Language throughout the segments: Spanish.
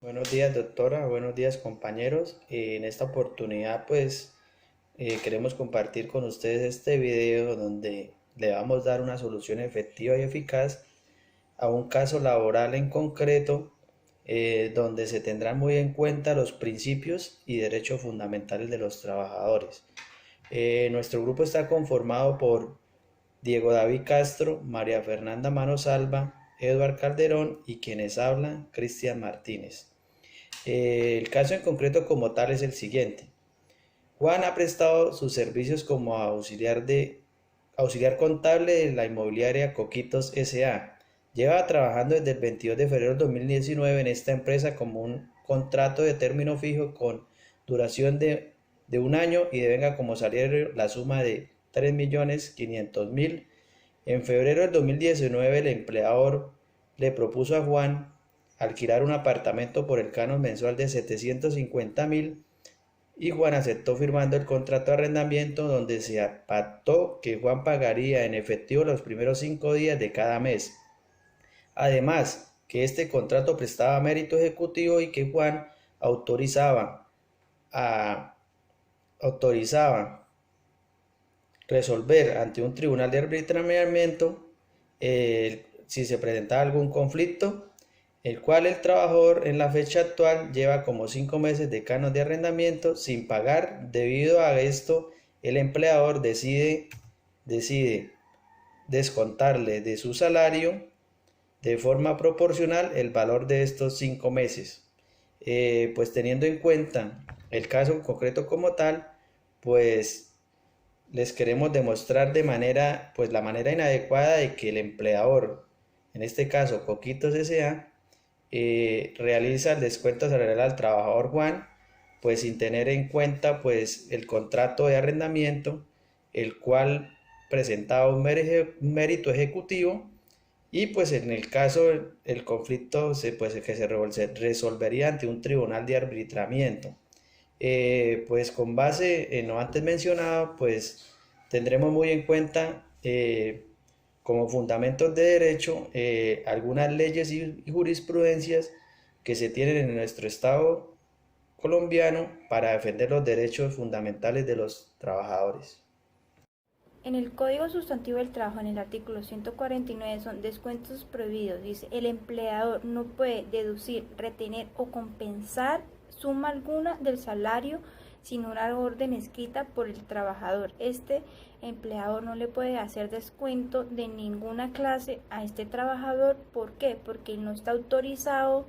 Buenos días, doctora. Buenos días, compañeros. En esta oportunidad, queremos compartir con ustedes este video donde le vamos a dar una solución efectiva y eficaz a un caso laboral en concreto, donde se tendrán muy en cuenta los principios y derechos fundamentales de los trabajadores. Nuestro grupo está conformado por Diego David Castro, María Fernanda Manosalva, Eduard Calderón y quienes hablan, Cristian Martínez. El caso en concreto como tal es el siguiente. Juan ha prestado sus servicios como auxiliar contable de la inmobiliaria Coquitos S.A. Lleva trabajando desde el 22 de febrero de 2019 en esta empresa como un contrato de término fijo con duración de un año y devenga como salario la suma de 3.500.000. En febrero del 2019 el empleador le propuso a Juan alquilar un apartamento por el canon mensual de 750.000 y Juan aceptó firmando el contrato de arrendamiento donde se pactó que Juan pagaría en efectivo los primeros 5 días de cada mes. Además, que este contrato prestaba mérito ejecutivo y que Juan autorizaba a autorizaba resolver ante un tribunal de arbitramiento si se presentaba algún conflicto, el cual el trabajador en la fecha actual lleva como 5 meses de canon de arrendamiento sin pagar. Debido a esto, el empleador decide descontarle de su salario de forma proporcional el valor de estos 5 meses. Pues teniendo en cuenta el caso concreto como tal, pues les queremos demostrar la manera inadecuada de que el empleador, en este caso Coquitos S.A., realiza el descuento salarial al trabajador Juan, pues sin tener en cuenta pues el contrato de arrendamiento, el cual presentaba un mérito ejecutivo y pues en el caso el conflicto se resolvería ante un tribunal de arbitramiento. Pues con base en lo antes mencionado, pues tendremos muy en cuenta como fundamentos de derecho algunas leyes y jurisprudencias que se tienen en nuestro Estado colombiano para defender los derechos fundamentales de los trabajadores. En el Código Sustantivo del Trabajo, en el artículo 149, son descuentos prohibidos. Dice, el empleador no puede deducir, retener o compensar suma alguna del salario sin una orden escrita por el trabajador. Este empleador no le puede hacer descuento de ninguna clase a este trabajador. ¿Por qué? Porque no está autorizado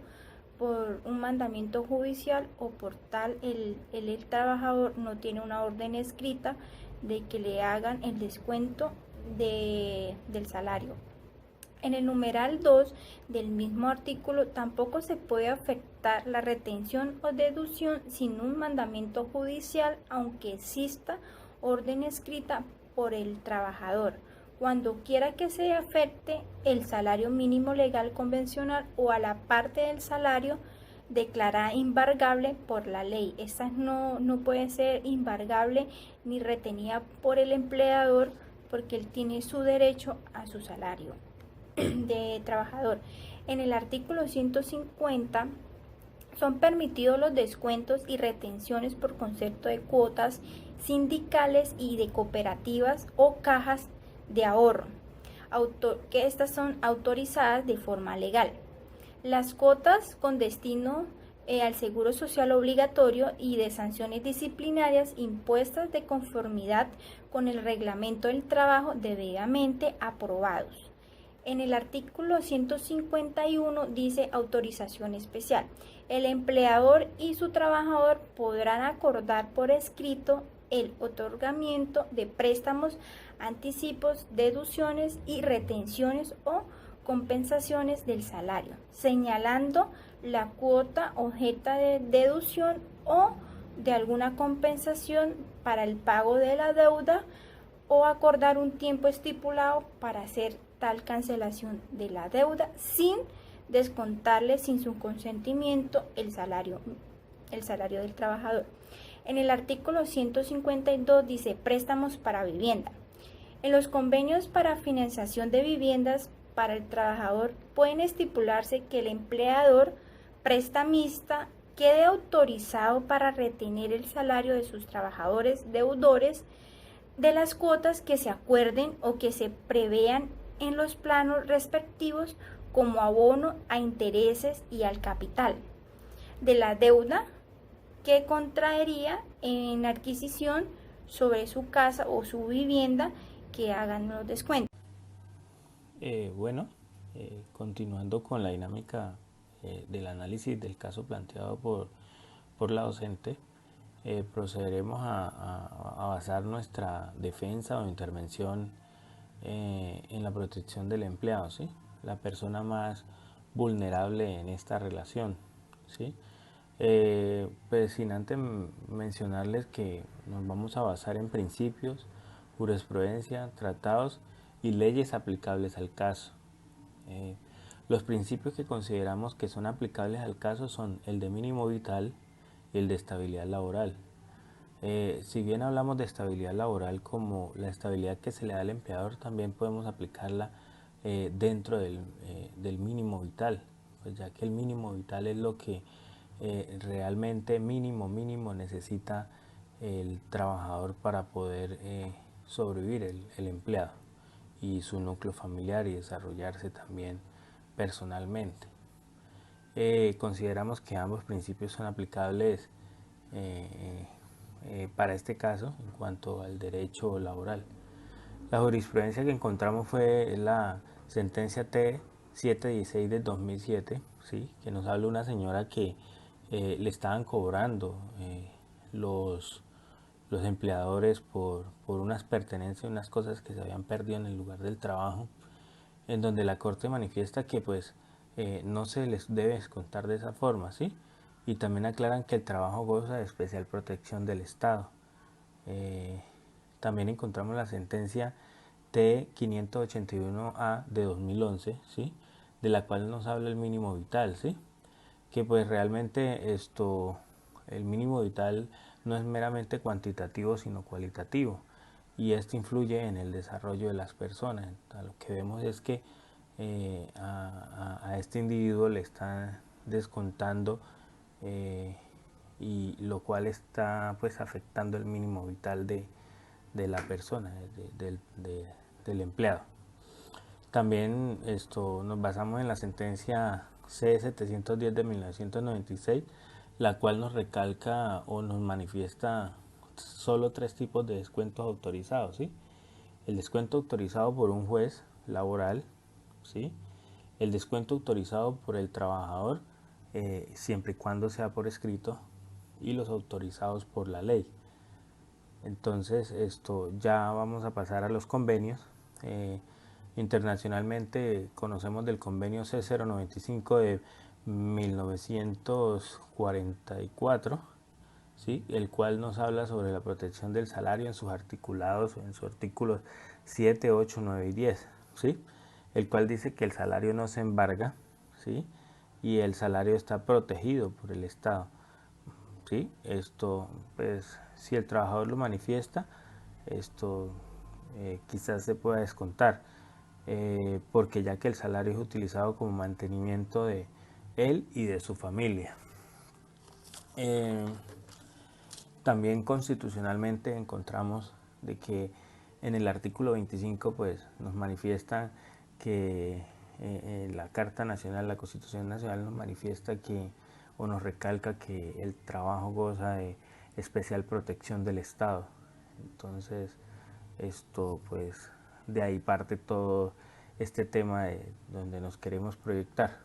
por un mandamiento judicial o por tal el trabajador no tiene una orden escrita de que le hagan el descuento del salario. En el numeral 2 del mismo artículo tampoco se puede afectar la retención o deducción sin un mandamiento judicial, aunque exista orden escrita por el trabajador, cuando quiera que se afecte el salario mínimo legal convencional o a la parte del salario declarada embargable por la ley. Esta no puede ser embargable ni retenida por el empleador porque él tiene su derecho a su salario de trabajador. En el artículo 150 son permitidos los descuentos y retenciones por concepto de cuotas sindicales y de cooperativas o cajas de ahorro, que estas son autorizadas de forma legal. Las cuotas con destino al seguro social obligatorio y de sanciones disciplinarias impuestas de conformidad con el reglamento del trabajo debidamente aprobados. En el artículo 151 dice autorización especial. El empleador y su trabajador podrán acordar por escrito el otorgamiento de préstamos, anticipos, deducciones y retenciones o compensaciones del salario, señalando la cuota objeto de deducción o de alguna compensación para el pago de la deuda o acordar un tiempo estipulado para hacer tal cancelación de la deuda sin descontarle sin su consentimiento el salario del trabajador. En el artículo 152 dice préstamos para vivienda. En los convenios para financiación de viviendas para el trabajador pueden estipularse que el empleador prestamista quede autorizado para retener el salario de sus trabajadores deudores de las cuotas que se acuerden o que se prevean en los planos respectivos como abono a intereses y al capital de la deuda que contraería en adquisición sobre su casa o su vivienda, que hagan los descuentos. Bueno, continuando con la dinámica del análisis del caso planteado por la docente, procederemos a basar nuestra defensa o intervención en la protección del empleado, ¿sí? La persona más vulnerable en esta relación, ¿sí? Pues sin antes mencionarles que nos vamos a basar en principios, jurisprudencia, tratados y leyes aplicables al caso. Eh, los principios que consideramos que son aplicables al caso son el de mínimo vital y el de estabilidad laboral. Si bien hablamos de estabilidad laboral como la estabilidad que se le da al empleador, también podemos aplicarla dentro del mínimo vital, pues ya que el mínimo vital es lo que realmente mínimo necesita el trabajador para poder sobrevivir, el empleado y su núcleo familiar y desarrollarse también personalmente. Consideramos que ambos principios son aplicables para este caso en cuanto al derecho laboral. La jurisprudencia que encontramos fue la sentencia T716 del 2007, ¿sí? Que nos habla de una señora que le estaban cobrando los empleadores por unas pertenencias, unas cosas que se habían perdido en el lugar del trabajo, en donde la Corte manifiesta que pues no se les debe descontar de esa forma, ¿sí? Y también aclaran que el trabajo goza de especial protección del Estado. También encontramos la sentencia T581A de 2011, ¿sí? De la cual nos habla el mínimo vital, ¿sí? Que pues realmente el mínimo vital no es meramente cuantitativo sino cualitativo, y esto influye en el desarrollo de las personas. Lo que vemos es que a este individuo le están descontando y lo cual está pues afectando el mínimo vital de la persona, del empleado. También nos basamos en la sentencia C710 de 1996, la cual nos recalca o nos manifiesta solo tres tipos de descuentos autorizados, ¿sí? El descuento autorizado por un juez laboral, ¿sí? El descuento autorizado por el trabajador, siempre y cuando sea por escrito, y los autorizados por la ley. Entonces, ya vamos a pasar a los convenios. Internacionalmente conocemos del convenio C095 de 1944, ¿sí? El cual nos habla sobre la protección del salario en sus articulados, en sus artículos 7, 8, 9 y 10, ¿sí? El cual dice que el salario no se embarga, ¿sí? Y el salario está protegido por el Estado, ¿sí? Pues, si el trabajador lo manifiesta, esto quizás se pueda descontar, porque ya que el salario es utilizado como mantenimiento de él y de su familia. También constitucionalmente encontramos de que en el artículo 25 pues nos manifiesta que la Carta Nacional, la Constitución Nacional nos manifiesta que o nos recalca que el trabajo goza de especial protección del Estado. Entonces, pues de ahí parte todo este tema de donde nos queremos proyectar.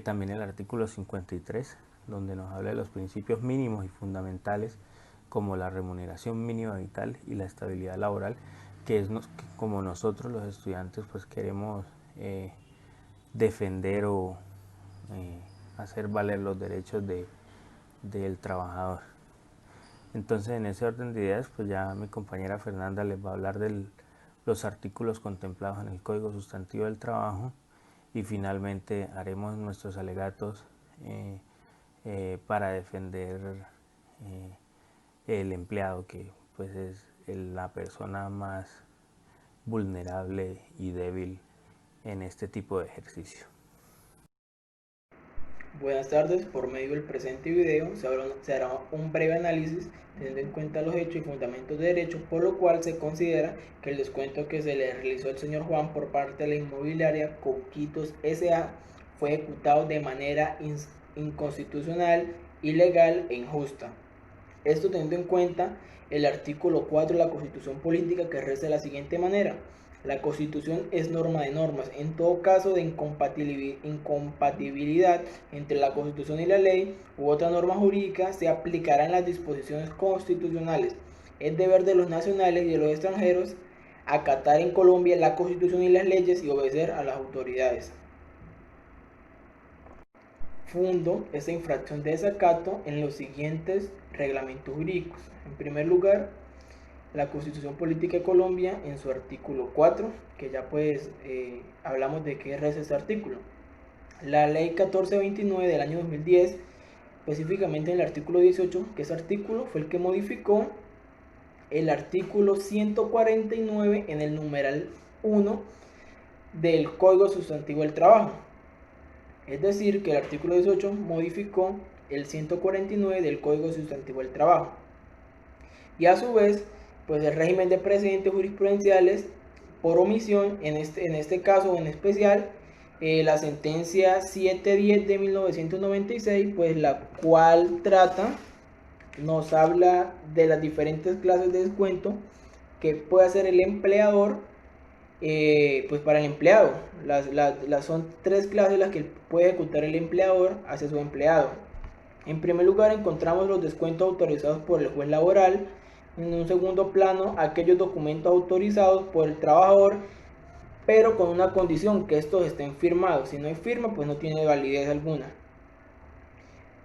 También el artículo 53, donde nos habla de los principios mínimos y fundamentales como la remuneración mínima vital y la estabilidad laboral, que es como nosotros los estudiantes pues queremos defender o hacer valer los derechos del trabajador. Entonces, en ese orden de ideas, pues ya mi compañera Fernanda les va a hablar de los artículos contemplados en el Código Sustantivo del Trabajo, y finalmente haremos nuestros alegatos para defender el empleado, que pues es la persona más vulnerable y débil en este tipo de ejercicio. Buenas tardes, por medio del presente video se hará un breve análisis teniendo en cuenta los hechos y fundamentos de derecho, por lo cual se considera que el descuento que se le realizó al señor Juan por parte de la inmobiliaria Coquitos S.A. fue ejecutado de manera inconstitucional, ilegal e injusta. Esto teniendo en cuenta el artículo 4 de la Constitución Política, que reza de la siguiente manera: la Constitución es norma de normas. En todo caso de incompatibilidad entre la Constitución y la ley u otra norma jurídica, se aplicarán las disposiciones constitucionales. Es deber de los nacionales y de los extranjeros acatar en Colombia la Constitución y las leyes y obedecer a las autoridades. Fundo esta infracción de desacato en los siguientes reglamentos jurídicos. En primer lugar, la Constitución Política de Colombia en su artículo 4, que ya pues hablamos de qué es ese artículo. La ley 1429 del año 2010, específicamente en el artículo 18, que ese artículo fue el que modificó el artículo 149 en el numeral 1 del Código Sustantivo del Trabajo. Es decir, que el artículo 18 modificó el 149 del Código Sustantivo del Trabajo. Y a su vez, pues el régimen de precedentes jurisprudenciales por omisión, en este caso en especial, la sentencia 710 de 1996, pues la cual nos habla de las diferentes clases de descuento que puede hacer el empleador, pues para el empleado. Son tres clases las que puede ejecutar el empleador hacia su empleado. En primer lugar encontramos los descuentos autorizados por el juez laboral. En un segundo plano, aquellos documentos autorizados por el trabajador, pero con una condición: que estos estén firmados. Si no hay firma, pues no tiene validez alguna.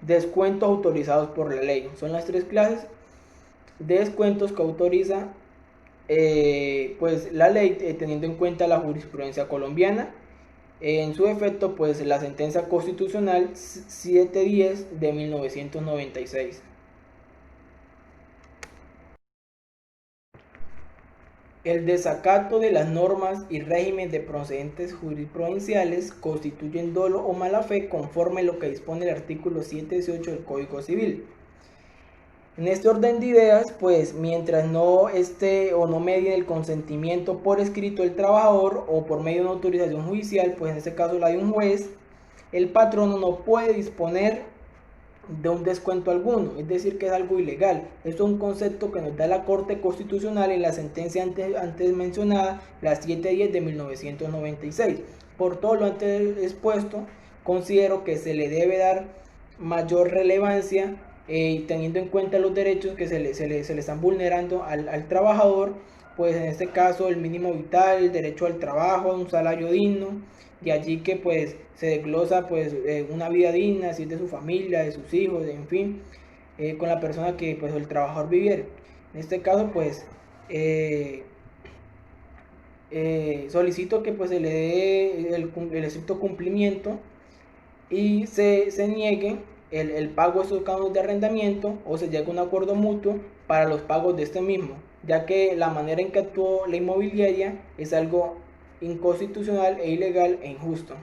Descuentos autorizados por la ley. Son las tres clases de descuentos que autoriza pues la ley, teniendo en cuenta la jurisprudencia colombiana. En su efecto, pues la sentencia constitucional 710 de 1996. El desacato de las normas y régimen de procedentes jurisprudenciales constituyen dolo o mala fe conforme a lo que dispone el artículo 718 del Código Civil. En este orden de ideas, pues mientras no esté o no medie el consentimiento por escrito del trabajador o por medio de una autorización judicial, pues en este caso la de un juez, el patrono no puede disponer de un descuento alguno, es decir, que es algo ilegal. Esto es un concepto que nos da la Corte Constitucional en la sentencia antes mencionada, la 710 de 1996. Por todo lo antes expuesto, considero que se le debe dar mayor relevancia, teniendo en cuenta los derechos que se le están vulnerando al trabajador, pues en este caso el mínimo vital, el derecho al trabajo, a un salario digno. De allí que pues se desglosa pues una vida digna, si es de su familia, de sus hijos, en fin, con la persona que pues el trabajador viviera. En este caso pues solicito que pues se le dé el estricto cumplimiento y se niegue el pago de estos cánones de arrendamiento, o se llegue a un acuerdo mutuo para los pagos de este mismo, ya que la manera en que actuó la inmobiliaria es algo inconstitucional e ilegal e injusto.